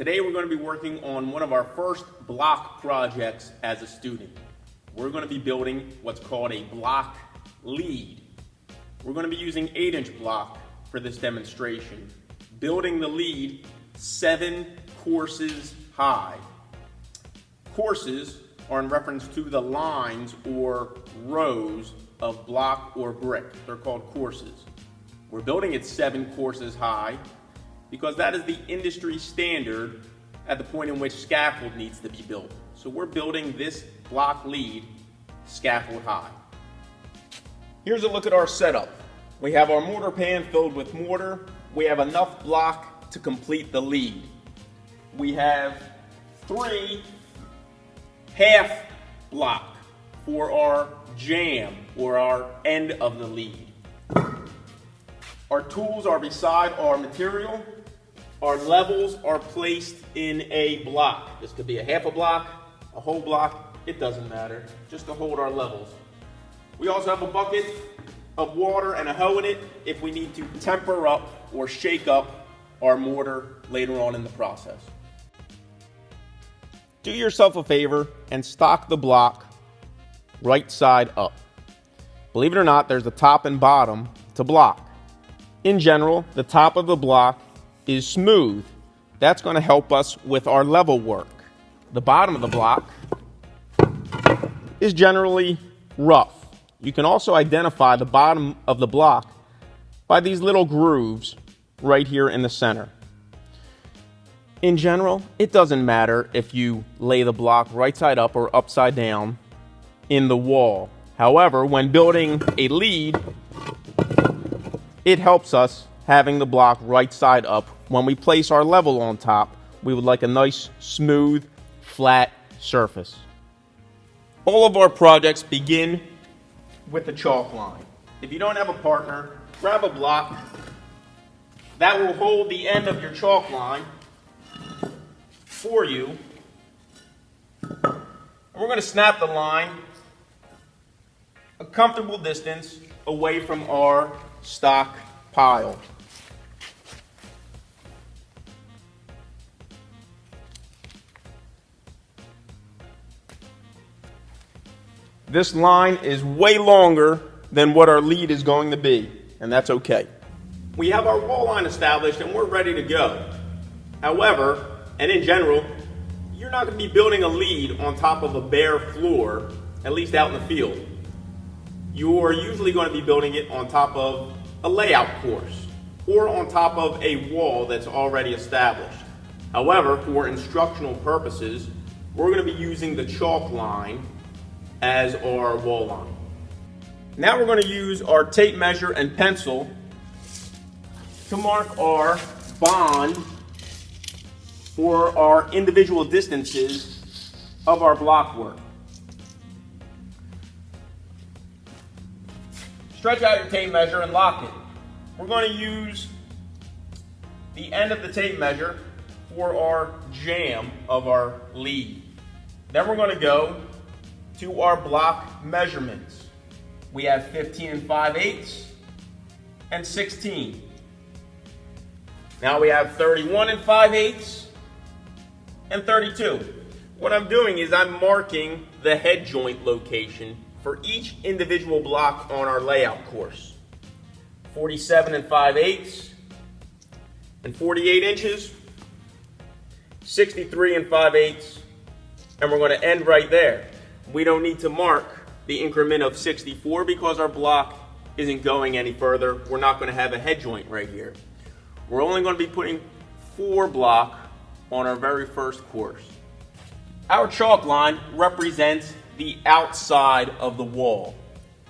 Today we're going to be working on one of our first block projects as a student. We're going to be building what's called a block lead. We're going to be using 8-inch block for this demonstration, building the lead 7 courses high. Courses are in reference to the lines or rows of block or brick. They're called courses. We're building it 7 courses high because that is the industry standard at the point in which scaffold needs to be built. So we're building this block lead scaffold high. Here's a look at our setup. We have our mortar pan filled with mortar. We have enough block to complete the lead. We have 3 half block for our jamb or our end of the lead. Our tools are beside our material. Our levels are placed in a block. This could be a half a block, a whole block, it doesn't matter, just to hold our levels. We also have a bucket of water and a hoe in it if we need to temper up or shake up our mortar later on in the process. Do yourself a favor and stock the block right side up. Believe it or not, there's a top and bottom to block. In general, the top of the block is smooth. That's going to help us with our level work. The bottom of the block is generally rough. You can also identify the bottom of the block by these little grooves right here in the center. In general, it doesn't matter if you lay the block right side up or upside down in the wall. However, when building a lead, it helps us having the block right side up. When we place our level on top, we would like a nice, smooth, flat surface. All of our projects begin with the chalk line. If you don't have a partner, grab a block that will hold the end of your chalk line for you. And we're going to snap the line a comfortable distance away from our stock pile. This line is way longer than what our lead is going to be, and that's okay. We have our wall line established and we're ready to go. However, and in general, you're not going to be building a lead on top of a bare floor, at least out in the field. You are usually going to be building it on top of a layout course or on top of a wall that's already established. However, for instructional purposes, we're going to be using the chalk line as our wall line. Now we're going to use our tape measure and pencil to mark our bond for our individual distances of our block work. Stretch out your tape measure and lock it. We're going to use the end of the tape measure for our jamb of our lead. Then we're going to go to our block measurements. We have 15 5/8 and 16. Now we have 31 5/8 and 32. What I'm doing is I'm marking the head joint location for each individual block on our layout course. 47 5/8 and 48 inches, 63 5/8, and we're going to end right there. We don't need to mark the increment of 64 because our block isn't going any further. We're not going to have a head joint right here. We're only going to be putting 4 block on our very first course. Our chalk line represents the outside of the wall.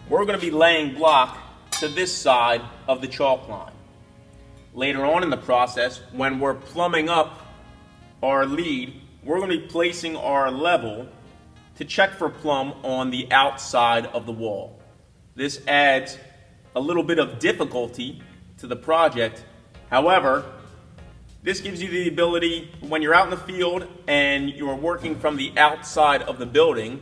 We're going to be laying block to this side of the chalk line. Later on in the process, when we're plumbing up our lead, we're going to be placing our level to check for plumb on the outside of the wall. This adds a little bit of difficulty to the project. However, this gives you the ability when you're out in the field and you're working from the outside of the building.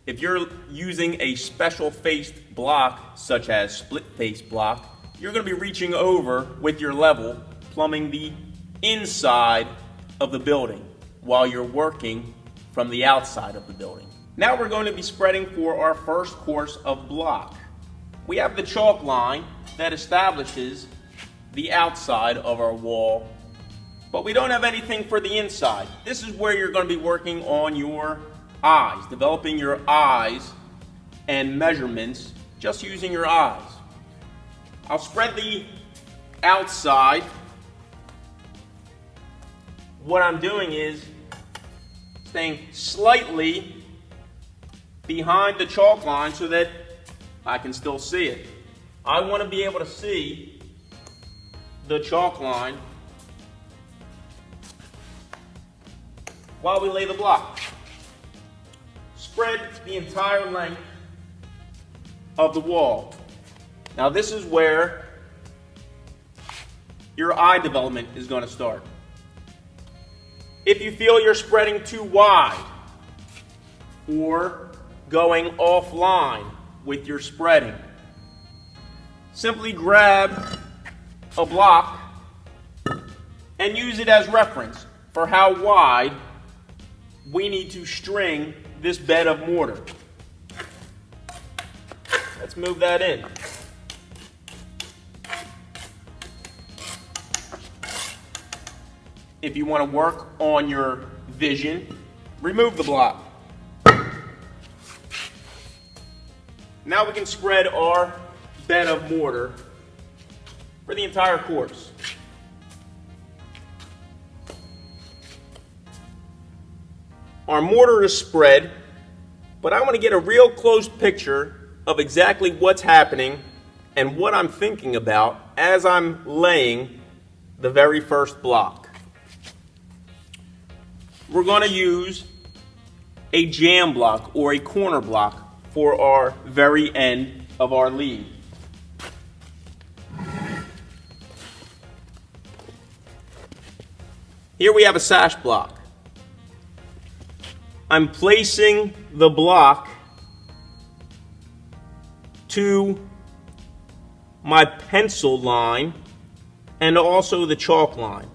If you're using a special faced block, such as split face block, you're going to be reaching over with your level, plumbing the inside of the building while you're working from the outside of the building. Now we're going to be spreading for our first course of block. We have the chalk line that establishes the outside of our wall, but we don't have anything for the inside. This is where you're going to be working on your eyes, developing your eyes and measurements just using your eyes. I'll spread the outside. What I'm doing is staying slightly behind the chalk line so that I can still see it. I want to be able to see the chalk line while we lay the block. Spread the entire length of the wall. Now this is where your eye development is going to start. If you feel you're spreading too wide or going offline with your spreading, simply grab a block and use it as reference for how wide we need to string this bed of mortar. Let's move that in. If you want to work on your vision, remove the block. Now we can spread our bed of mortar for the entire course. Our mortar is spread, but I want to get a real close picture of exactly what's happening and what I'm thinking about as I'm laying the very first block. We're going to use a jamb block or a corner block for our very end of our lead. Here we have a sash block. I'm placing the block to my pencil line and also the chalk line.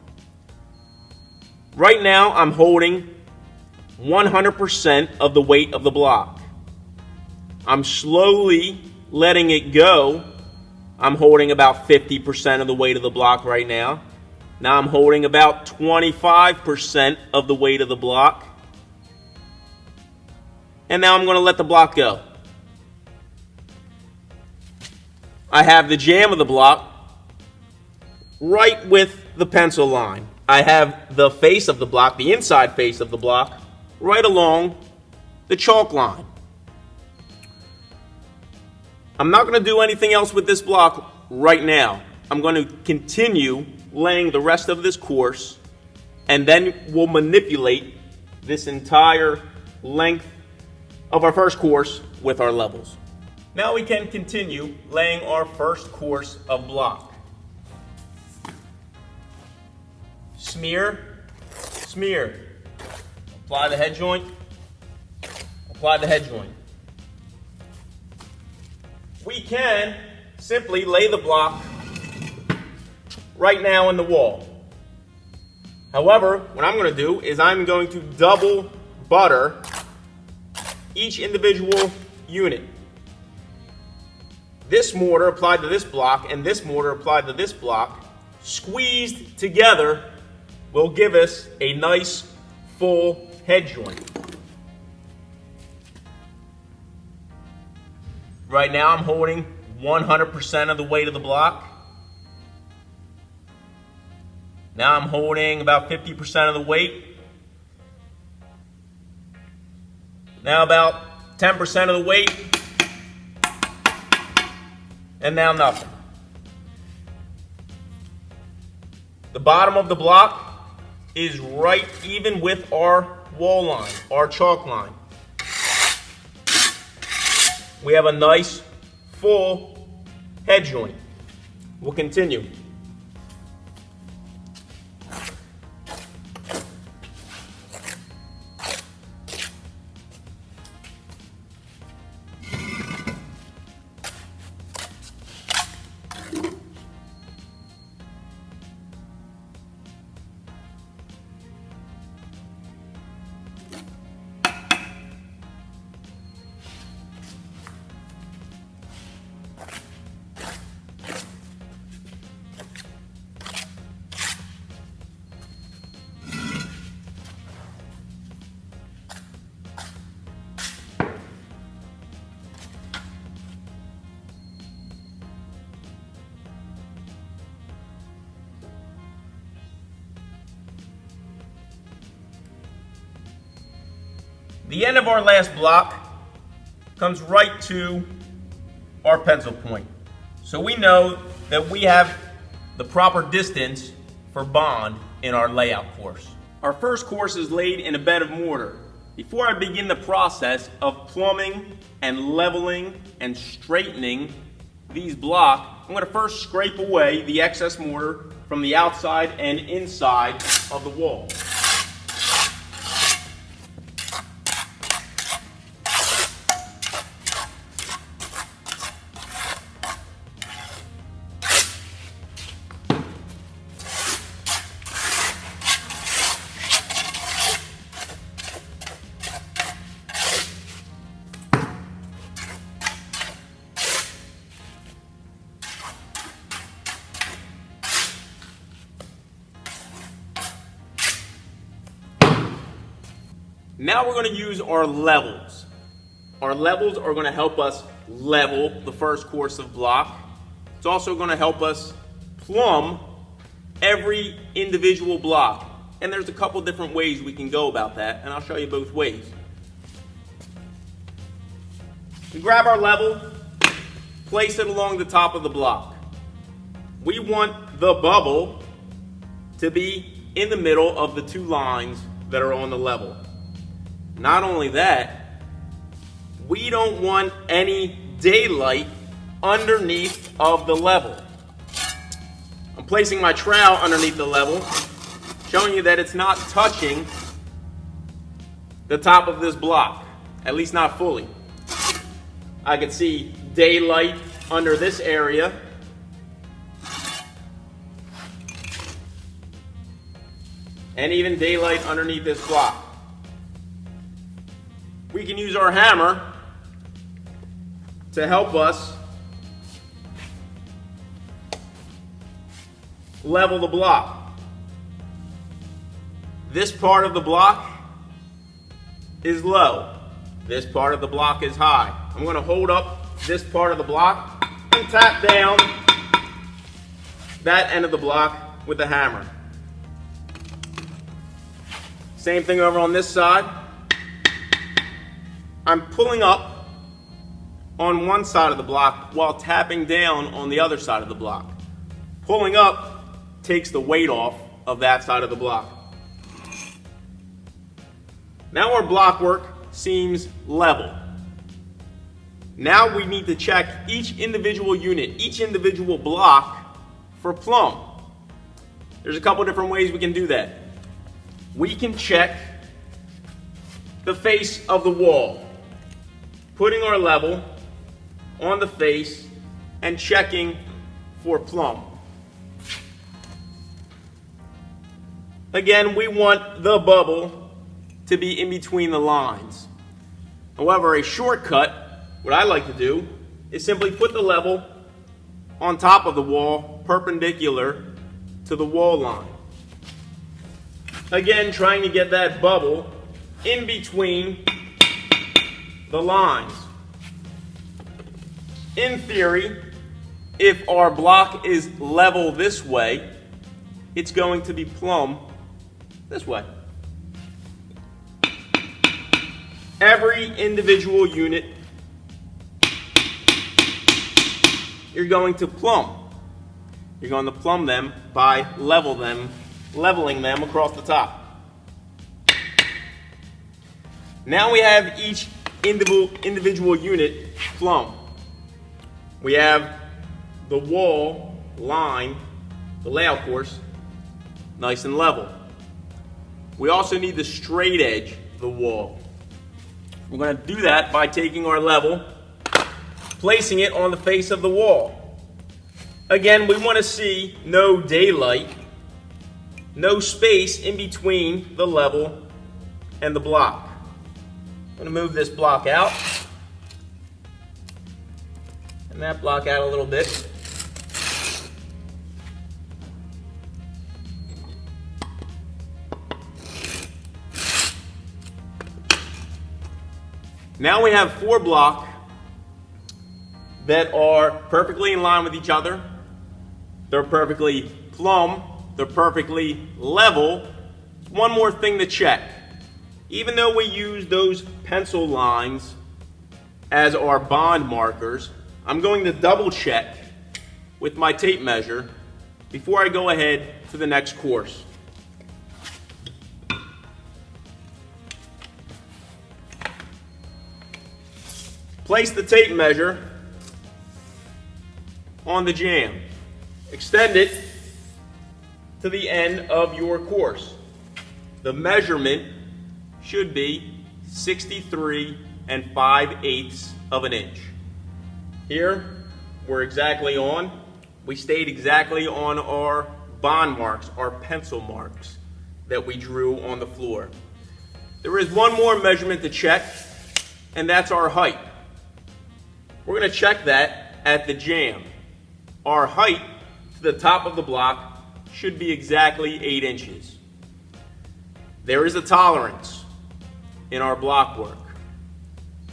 Right now I'm holding 100% of the weight of the block. I'm slowly letting it go. I'm holding about 50% of the weight of the block right now. Now I'm holding about 25% of the weight of the block. And now I'm going to let the block go. I have the jamb of the block right with the pencil line. I have the face of the block, the inside face of the block, right along the chalk line. I'm not going to do anything else with this block right now. I'm going to continue laying the rest of this course, and then we'll manipulate this entire length of our first course with our levels. Now we can continue laying our first course of block. Smear, smear. Apply the head joint, apply the head joint. We can simply lay the block right now in the wall. However, what I'm going to do is I'm going to double butter each individual unit. This mortar applied to this block and this mortar applied to this block, squeezed together, will give us a nice full head joint. Right now I'm holding 100% of the weight of the block. Now I'm holding about 50% of the weight. Now about 10% of the weight. And now nothing. The bottom of the block is right even with our wall line, our chalk line. We have a nice full head joint. We'll continue. The end of our last block comes right to our pencil point. So we know that we have the proper distance for bond in our layout course. Our first course is laid in a bed of mortar. Before I begin the process of plumbing and leveling and straightening these blocks, I'm going to first scrape away the excess mortar from the outside and inside of the wall. Now we're going to use our levels. Our levels are going to help us level the first course of block. It's also going to help us plumb every individual block. And there's a couple different ways we can go about that, and I'll show you both ways. We grab our level, place it along the top of the block. We want the bubble to be in the middle of the two lines that are on the level. Not only that, we don't want any daylight underneath of the level. I'm placing my trowel underneath the level, showing you that it's not touching the top of this block, at least not fully. I can see daylight under this area. And even daylight underneath this block. We can use our hammer to help us level the block. This part of the block is low. This part of the block is high. I'm going to hold up this part of the block and tap down that end of the block with the hammer. Same thing over on this side. I'm pulling up on one side of the block while tapping down on the other side of the block. Pulling up takes the weight off of that side of the block. Now our block work seems level. Now we need to check each individual unit, each individual block for plumb. There's a couple different ways we can do that. We can check the face of the wall, putting our level on the face and checking for plumb. Again, we want the bubble to be in between the lines. However, a shortcut, what I like to do, is simply put the level on top of the wall, perpendicular to the wall line. Again, trying to get that bubble in between the lines. In theory, if our block is level this way, it's going to be plumb this way. Every individual unit you're going to plumb. You're going to plumb them by leveling them across the top. Now we have each individual unit plumb. We have the wall line, the layout course, nice and level. We also need the straight edge of the wall. We're going to do that by taking our level, placing it on the face of the wall. Again, we want to see no daylight, no space in between the level and the block. I'm going to move this block out and that block out a little bit. Now we have 4 blocks that are perfectly in line with each other. They're perfectly plumb. They're perfectly level. One more thing to check. Even though we use those pencil lines as our bond markers, I'm going to double check with my tape measure before I go ahead to the next course. Place the tape measure on the jamb. Extend it to the end of your course. The measurement should be 63 5/8 of an inch. Here, we're exactly on. We stayed exactly on our bond marks, our pencil marks that we drew on the floor. There is one more measurement to check, and that's our height. We're going to check that at the jamb. Our height to the top of the block should be exactly 8 inches. There is a tolerance in our block work.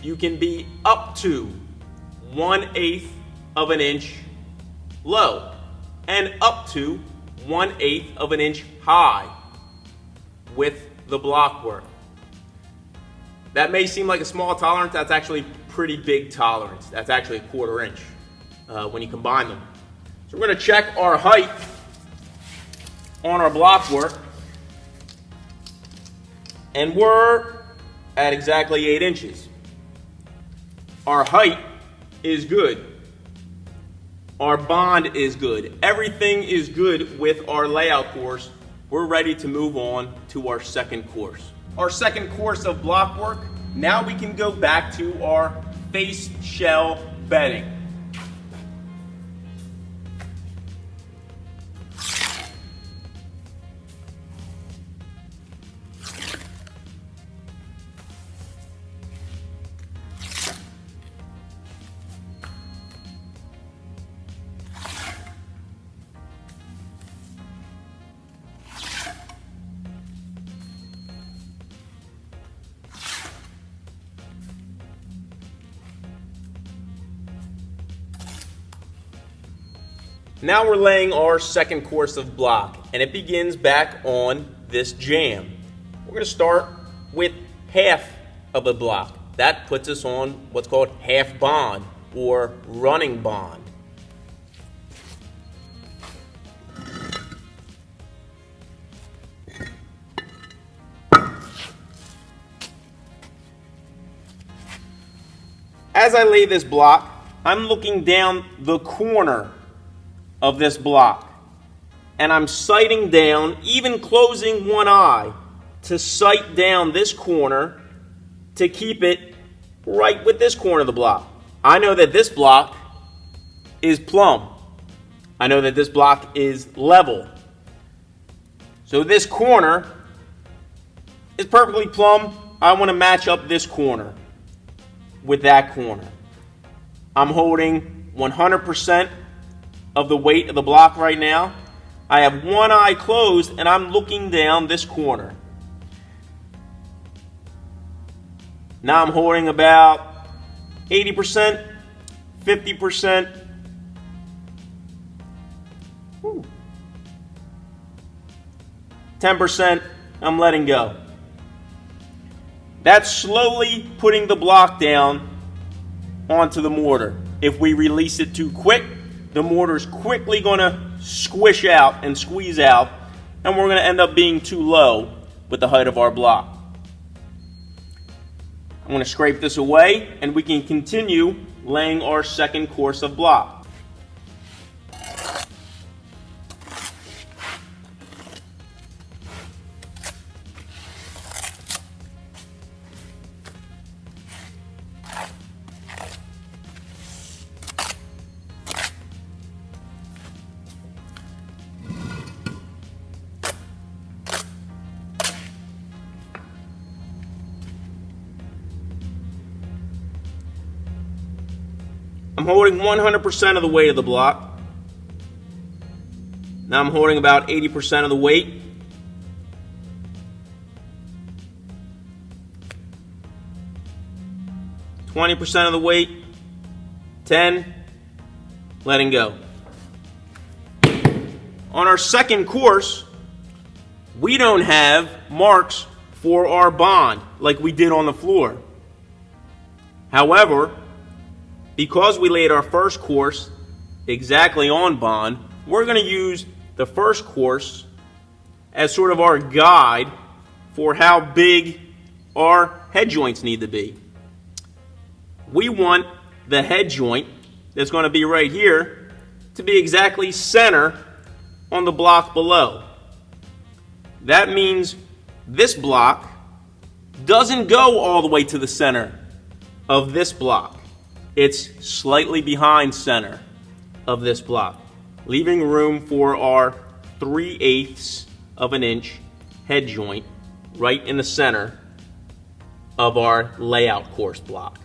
You can be up to 1/8 of an inch low and up to 1/8 of an inch high with the block work. That may seem like a small tolerance. That's actually a pretty big tolerance. That's actually 1/4 inch when you combine them. So we're going to check our height on our block work, and we're at exactly 8 inches. Our height is good. Our bond is good. Everything is good with our layout course. We're ready to move on to our second course. Our second course of block work, now we can go back to our face shell bedding. Now we're laying our second course of block, and it begins back on this jamb. We're going to start with half of a block. That puts us on what's called half bond or running bond. As I lay this block, I'm looking down the corner of this block, and I'm sighting down, even closing one eye, to sight down this corner to keep it right with this corner of the block. I know that this block is plumb. I know that this block is level. So this corner is perfectly plumb. I want to match up this corner with that corner. I'm holding 100% of the weight of the block right now. I have one eye closed and I'm looking down this corner. Now I'm holding about 80%, 50%. 10%, I'm letting go. That's slowly putting the block down onto the mortar. If we release it too quick, the mortar is quickly going to squish out and squeeze out, and we're going to end up being too low with the height of our block. I'm going to scrape this away, and we can continue laying our second course of block. I'm holding 100% of the weight of the block. Now I'm holding about 80% of the weight. %of the weight. 10. Letting go. On our second course, we don't have marks for our bond like we did on the floor. However, because we laid our first course exactly on bond, we're going to use the first course as sort of our guide for how big our head joints need to be. We want the head joint that's going to be right here to be exactly center on the block below. That means this block doesn't go all the way to the center of this block. It's slightly behind center of this block, leaving room for our 3/8 of an inch head joint right in the center of our layout course block.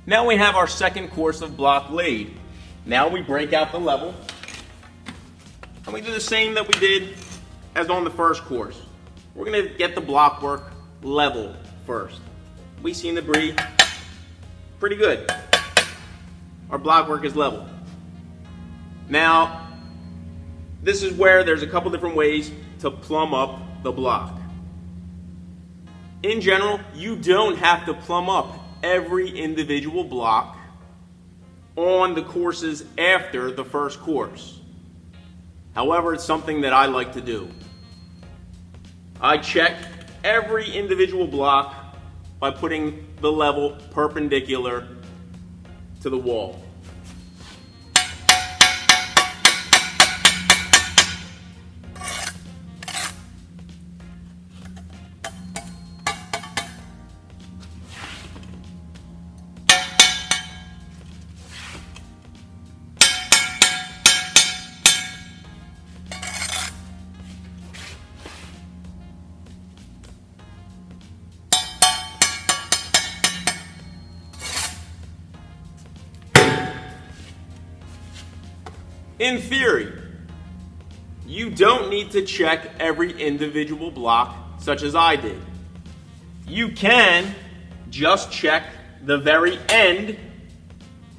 Now we have our second course of block laid. Now we break out the level, and we do the same that we did as on the first course. We're going to get the block work level first. We seem to be pretty good. Our block work is level. Now, this is where there's a couple different ways to plumb up the block. In general, you don't have to plumb up every individual block on the courses after the first course. However, it's something that I like to do. I check every individual block by putting the level perpendicular to the wall. In theory, you don't need to check every individual block such as I did. You can just check the very end,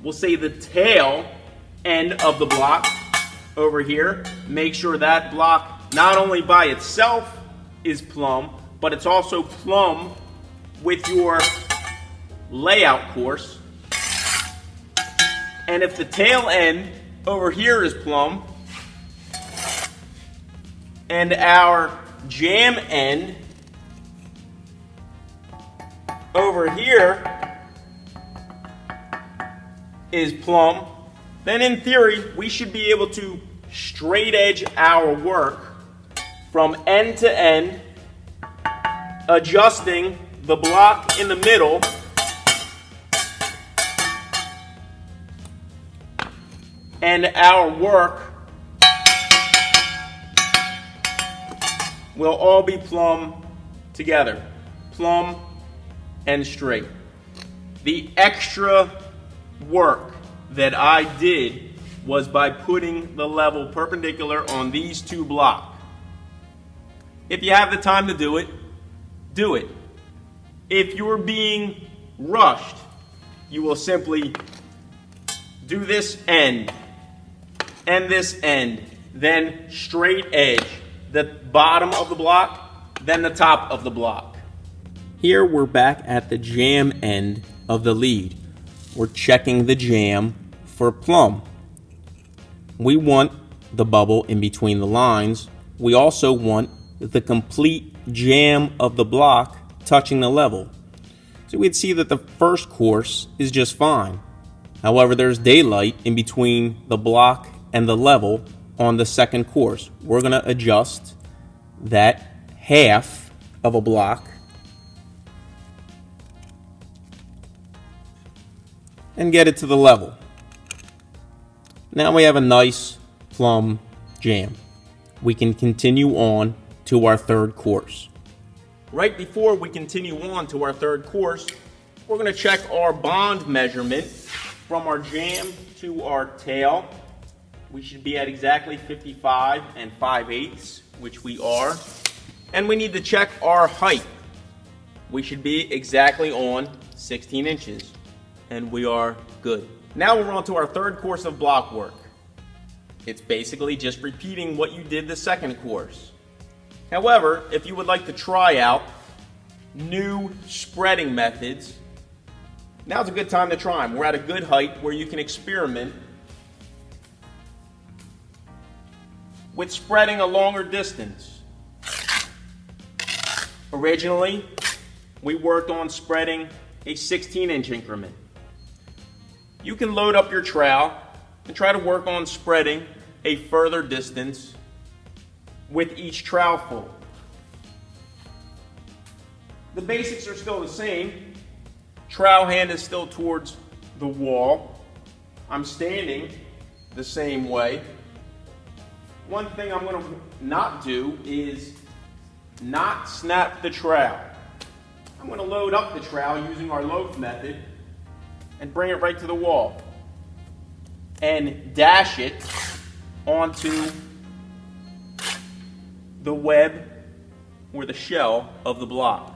we'll say the tail end of the block over here. Make sure that block not only by itself is plumb, but it's also plumb with your layout course. And if the tail end over here is plumb, and our jamb end over here is plumb, then in theory we should be able to straight edge our work from end to end, adjusting the block in the middle and our work will all be plumb together, plumb and straight. The extra work that I did was by putting the level perpendicular on these two blocks. If you have the time to do it, do it. If you're being rushed, you will simply do this end and this end, then straight edge the bottom of the block, then the top of the block. Here we're back at the jamb end of the lead. We're checking the jamb for plumb. We want the bubble in between the lines. We also want the complete jamb of the block touching the level. So we'd see that the first course is just fine. However, there's daylight in between the block and the level on the second course. We're going to adjust that half of a block and get it to the level. Now we have a nice plumb jamb. We can continue on to our third course. Right before we continue on to our third course, we're going to check our bond measurement from our jamb to our tail. We should be at exactly 55 5/8, which we are. And we need to check our height. We should be exactly on 16 inches. And we are good. Now we're on to our third course of block work. It's basically just repeating what you did the second course. However, if you would like to try out new spreading methods, now's a good time to try them. We're at a good height where you can experiment with spreading a longer distance. Originally, we worked on spreading a 16-inch increment. You can load up your trowel and try to work on spreading a further distance with each trowel full. The basics are still the same. Trowel hand is still towards the wall. I'm standing the same way. One thing I'm going to not do is not snap the trowel. I'm going to load up the trowel using our loaf method and bring it right to the wall and dash it onto the web or the shell of the block.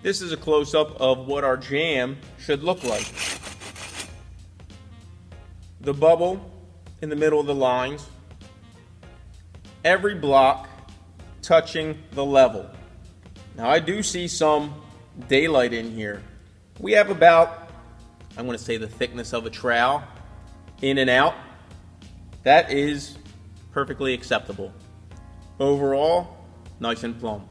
This is a close-up of what our jamb should look like. The bubble in the middle of the lines, every block touching the level. Now I do see some daylight in here. We have about, I'm going to say the thickness of a trowel, in and out, that is perfectly acceptable. Overall, nice and plumb.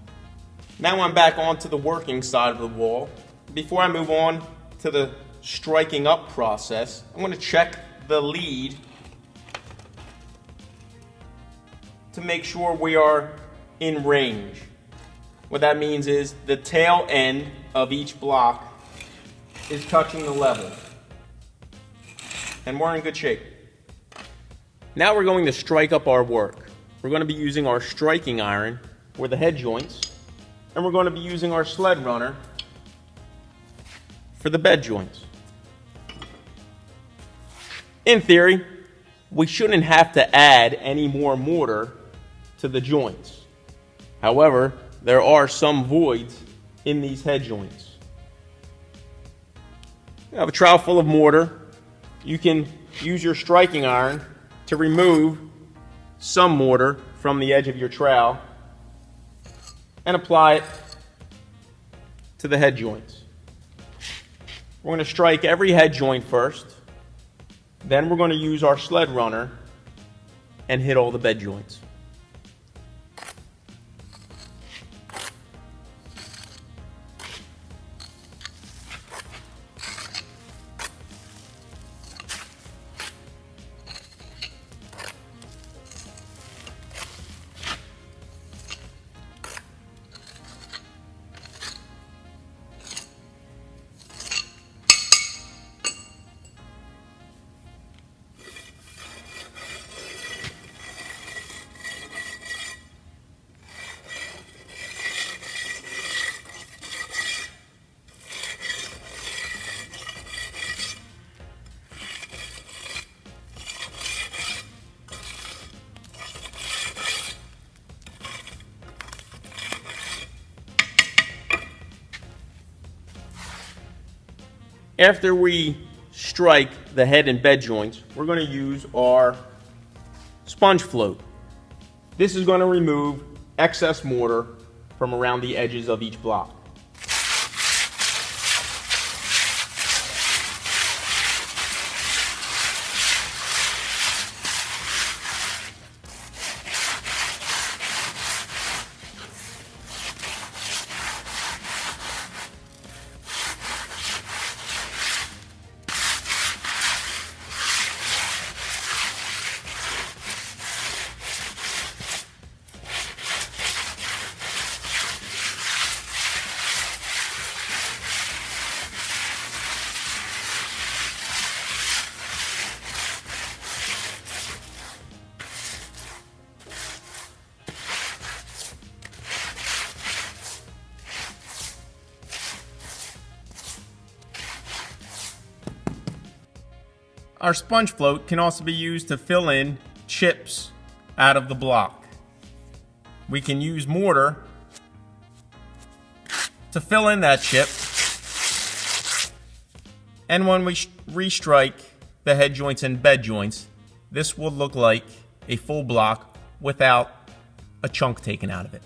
Now I'm back onto the working side of the wall. Before I move on to the striking up process, I'm going to check the lead to make sure we are in range. What that means is the tail end of each block is touching the level. And we're in good shape. Now we're going to strike up our work. We're going to be using our striking iron for the head joints, and we're going to be using our sled runner for the bed joints. In theory, we shouldn't have to add any more mortar to the joints. However, there are some voids in these head joints. You have a trowel full of mortar. You can use your striking iron to remove some mortar from the edge of your trowel and apply it to the head joints. We're going to strike every head joint first. Then we're going to use our sled runner and hit all the bed joints. After we strike the head and bed joints, we're going to use our sponge float. This is going to remove excess mortar from around the edges of each block. Our sponge float can also be used to fill in chips out of the block. We can use mortar to fill in that chip, and when we restrike the head joints and bed joints, this will look like a full block without a chunk taken out of it.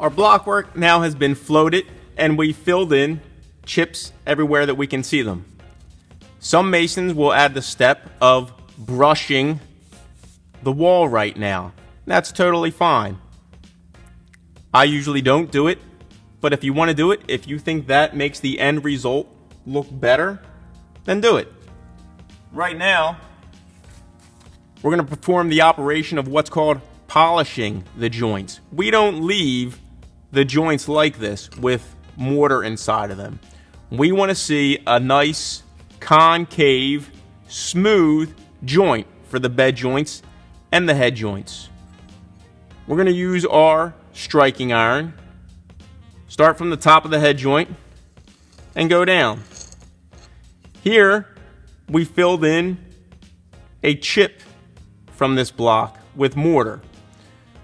Our block work now has been floated, and we filled in chips everywhere that we can see them. Some masons will add the step of brushing the wall right now. That's totally fine. I usually don't do it, but if you want to do it, if you think that makes the end result look better, then do it. Right now, we're going to perform the operation of what's called polishing the joints. We don't leave the joints like this with mortar inside of them. We want to see a nice concave, smooth joint for the bed joints and the head joints. We're going to use our striking iron. Start from the top of the head joint and go down. Here we filled in a chip from this block with mortar.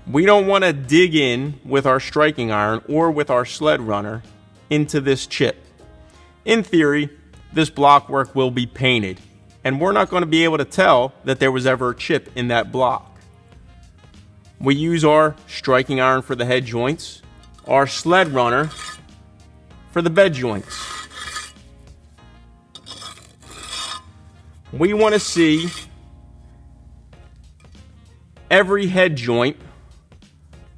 We don't want to dig in with our striking iron or with our sled runner into this chip. In theory, this block work will be painted, and we're not going to be able to tell that there was ever a chip in that block. We use our striking iron for the head joints, our sled runner for the bed joints. We want to see every head joint,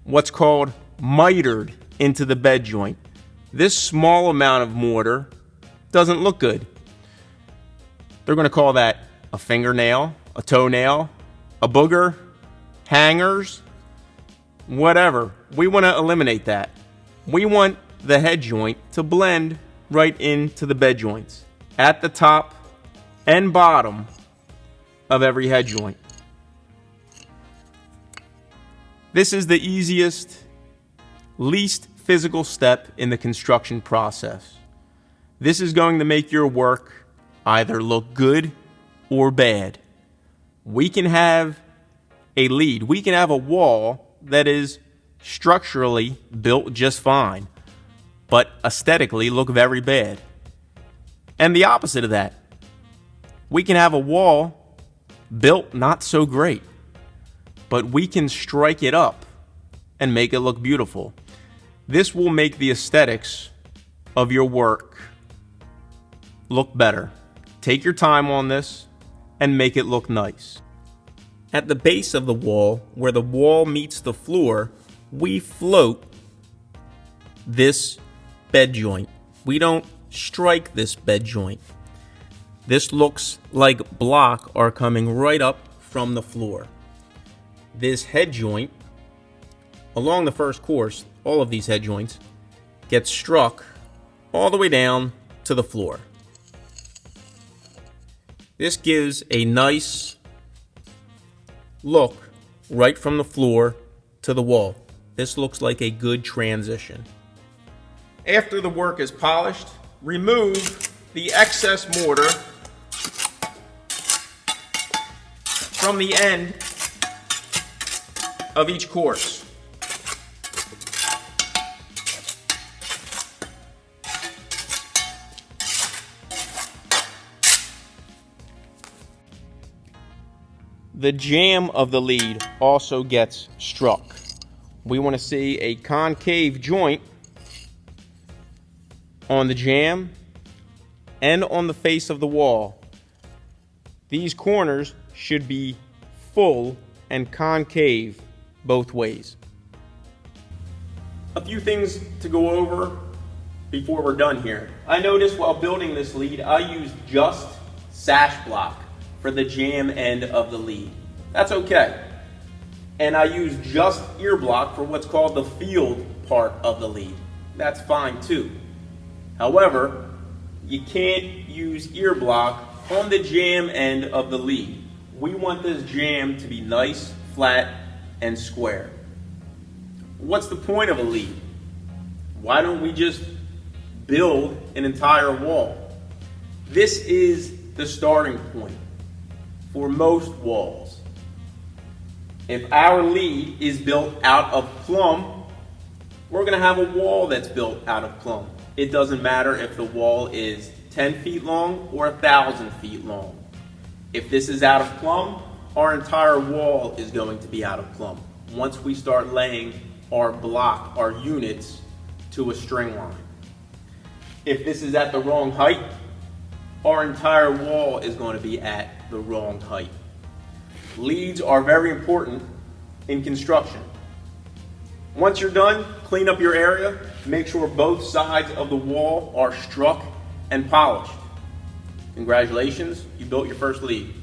what's called mitered into the bed joint. This small amount of mortar doesn't look good. They're going to call that a fingernail, a toenail, a booger, hangers, whatever. We want to eliminate that. We want the head joint to blend right into the bed joints at the top and bottom of every head joint. This is the easiest, least physical step in the construction process. This is going to make your work either look good or bad. We can have a lead, we can have a wall that is structurally built just fine, but aesthetically look very bad. And the opposite of that, we can have a wall built not so great, but we can strike it up and make it look beautiful. This will make the aesthetics of your work look better. Take your time on this and make it look nice. At the base of the wall, where the wall meets the floor, we float this bed joint. We don't strike this bed joint. This looks like block are coming right up from the floor. This head joint, along the first course, all of these head joints get struck all the way down to the floor. This gives a nice look right from the floor to the wall. This looks like a good transition. After the work is polished, remove the excess mortar from the end of each course. The jamb of the lead also gets struck. We want to see a concave joint on the jamb and on the face of the wall. These corners should be full and concave both ways. A few things to go over before we're done here. I noticed while building this lead, I used just sash block for the jamb end of the lead. That's okay. And I used just ear block for what's called the field part of the lead. That's fine too. However, you can't use ear block on the jamb end of the lead. We want this jamb to be nice, flat, and square. What's the point of a lead? Why don't we just build an entire wall? This is the starting point for most walls. If our lead is built out of plumb, we're going to have a wall that's built out of plumb. It doesn't matter if the wall is 10 feet long or 1,000 feet long. If this is out of plumb, our entire wall is going to be out of plumb once we start laying our block, our units, to a string line. If this is at the wrong height, our entire wall is going to be at the wrong height. Leads are very important in construction. Once you're done, clean up your area. Make sure both sides of the wall are struck and polished. Congratulations, you built your first lead.